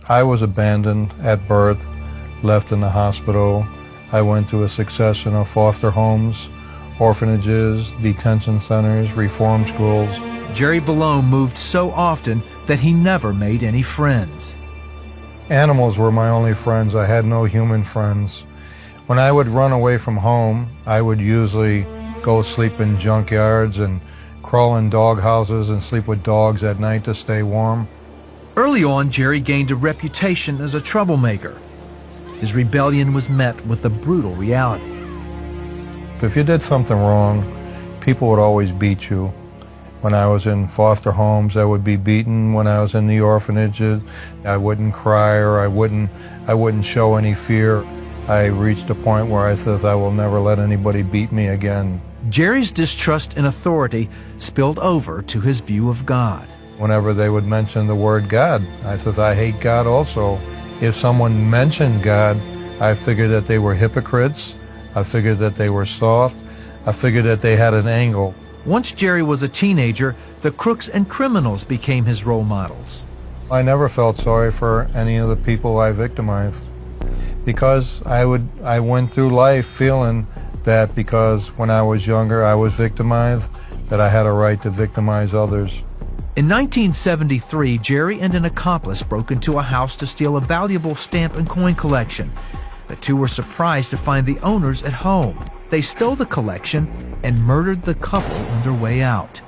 I was abandoned at birth, left in the hospital. I went through a succession of foster homes, orphanages, detention centers, reform schools. Jerry Balone moved so often that he never made any friends. Animals were my only friends. I had no human friends. When I would run away from home, I would usually go sleep in junkyards and crawl in dog houses and sleep with dogs at night to stay warm. Early on, Jerry gained a reputation as a troublemaker. His rebellion was met with a brutal reality. If you did something wrong, people would always beat you. When I was in foster homes, I would be beaten. When I was in the orphanages, I wouldn't cry or I wouldn't show any fear. I reached a point where I said, I will never let anybody beat me again. Jerry's distrust in authority spilled over to his view of God. Whenever they would mention the word God, I said, I hate God also. If someone mentioned God, I figured that they were hypocrites. I figured that they were soft. I figured that they had an angle. Once Jerry was a teenager, the crooks and criminals became his role models. I never felt sorry for any of the people I victimized, because I went through life feeling that because when I was younger I was victimized, that I had a right to victimize others. In 1973, Jerry and an accomplice broke into a house to steal a valuable stamp and coin collection. The two were surprised to find the owners at home. They stole the collection and murdered the couple on their way out.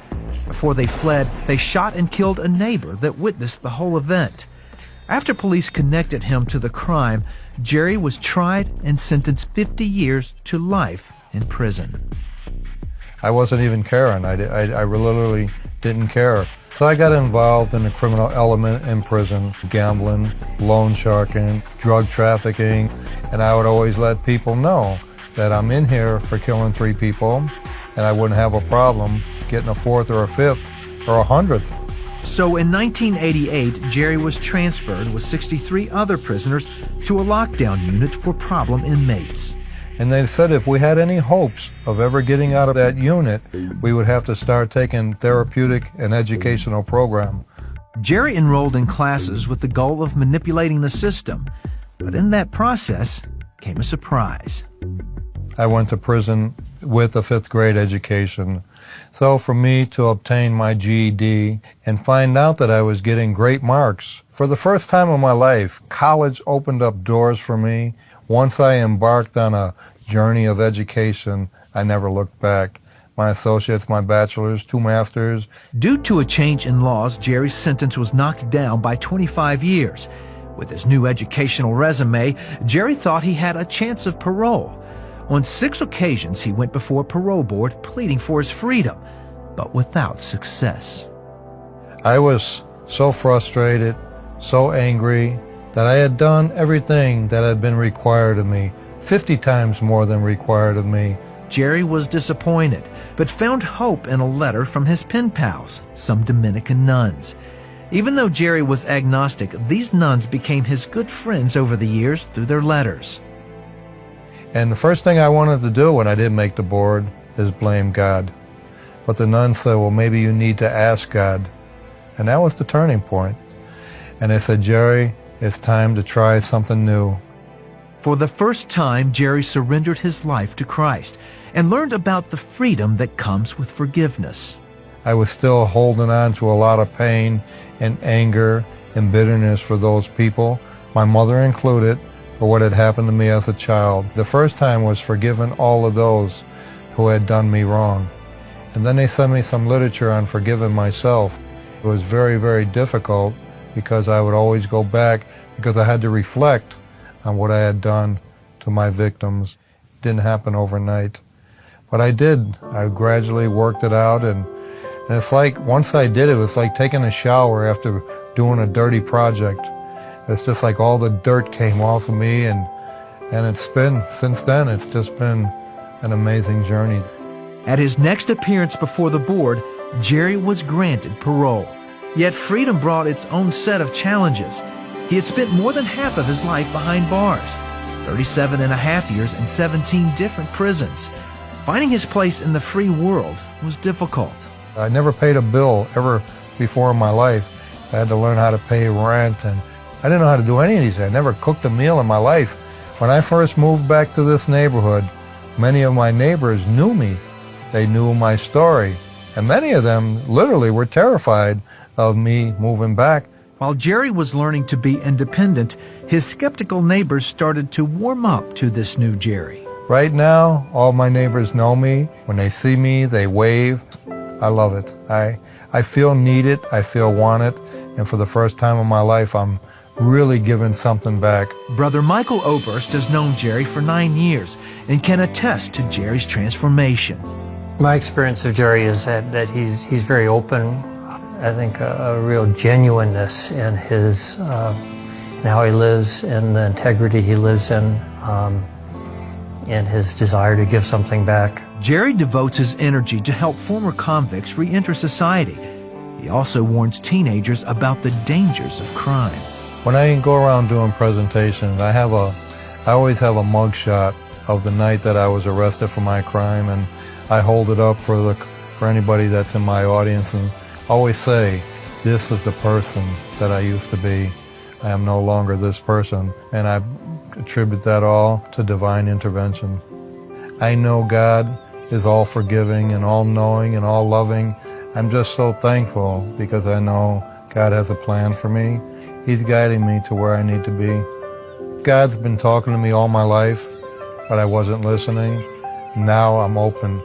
Before they fled, they shot and killed a neighbor that witnessed the whole event. After police connected him to the crime, Jerry was tried and sentenced 50 years to life in prison. I wasn't even caring. I literally didn't care. So I got involved in the criminal element in prison, gambling, loan sharking, drug trafficking, and I would always let people know that I'm in here for killing 3 people, and I wouldn't have a problem getting a 4th or a 5th or a 100th. So in 1988, Jerry was transferred with 63 other prisoners to a lockdown unit for problem inmates. And they said if we had any hopes of ever getting out of that unit, we would have to start taking therapeutic and educational program. Jerry enrolled in classes with the goal of manipulating the system, but in that process came a surprise. I went to prison with a 5th grade education. So for me to obtain my GED and find out that I was getting great marks, for the first time in my life, college opened up doors for me. Once I embarked on a journey of education, I never looked back. My associates, my bachelor's, 2 masters. Due to a change in laws, Jerry's sentence was knocked down by 25 years. With his new educational resume, Jerry thought he had a chance of parole. On 6 occasions, he went before a parole board pleading for his freedom, but without success. I was so frustrated, so angry, that I had done everything that had been required of me, 50 times more than required of me. Jerry was disappointed, but found hope in a letter from his pen pals, some Dominican nuns. Even though Jerry was agnostic, these nuns became his good friends over the years through their letters. And the first thing I wanted to do when I didn't make the board is blame God. But the nun said, well, maybe you need to ask God. And that was the turning point. And they said, Jerry, it's time to try something new. For the first time, Jerry surrendered his life to Christ and learned about the freedom that comes with forgiveness. I was still holding on to a lot of pain and anger and bitterness for those people, my mother included, for what had happened to me as a child. The first time was forgiving all of those who had done me wrong. And then they sent me some literature on forgiving myself. It was very, very difficult because I would always go back because I had to reflect on what I had done to my victims. It didn't happen overnight. But I did. I gradually worked it out, and it's like once I did it, it was like taking a shower after doing a dirty project. It's just like all the dirt came off of me, and it's been, since then, it's just been an amazing journey. At his next appearance before the board, Jerry was granted parole. Yet freedom brought its own set of challenges. He had spent more than half of his life behind bars, 37 and a half years in 17 different prisons. Finding his place in the free world was difficult. I never paid a bill ever before in my life. I had to learn how to pay rent and I didn't know how to do any of these. I never cooked a meal in my life. When I first moved back to this neighborhood, many of my neighbors knew me. They knew my story. And many of them literally were terrified of me moving back. While Jerry was learning to be independent, his skeptical neighbors started to warm up to this new Jerry. Right now, all my neighbors know me. When they see me, they wave. I love it. I feel needed. I feel wanted. And for the first time in my life, I'm really giving something back. Brother Michael Oberst has known Jerry for 9 years and can attest to Jerry's transformation. My experience of Jerry is that he's very open. I think a real genuineness in his in how he lives, in the integrity he lives in his desire to give something back. Jerry devotes his energy to help former convicts re-enter society. He also warns teenagers about the dangers of crime. When I go around doing presentations, I always have a mug shot of the night that I was arrested for my crime, and I hold it up for anybody that's in my audience and always say, this is the person that I used to be. I am no longer this person, and I attribute that all to divine intervention. I know God is all forgiving and all knowing and all loving. I'm just so thankful because I know God has a plan for me. He's guiding me to where I need to be. God's been talking to me all my life, but I wasn't listening. Now I'm open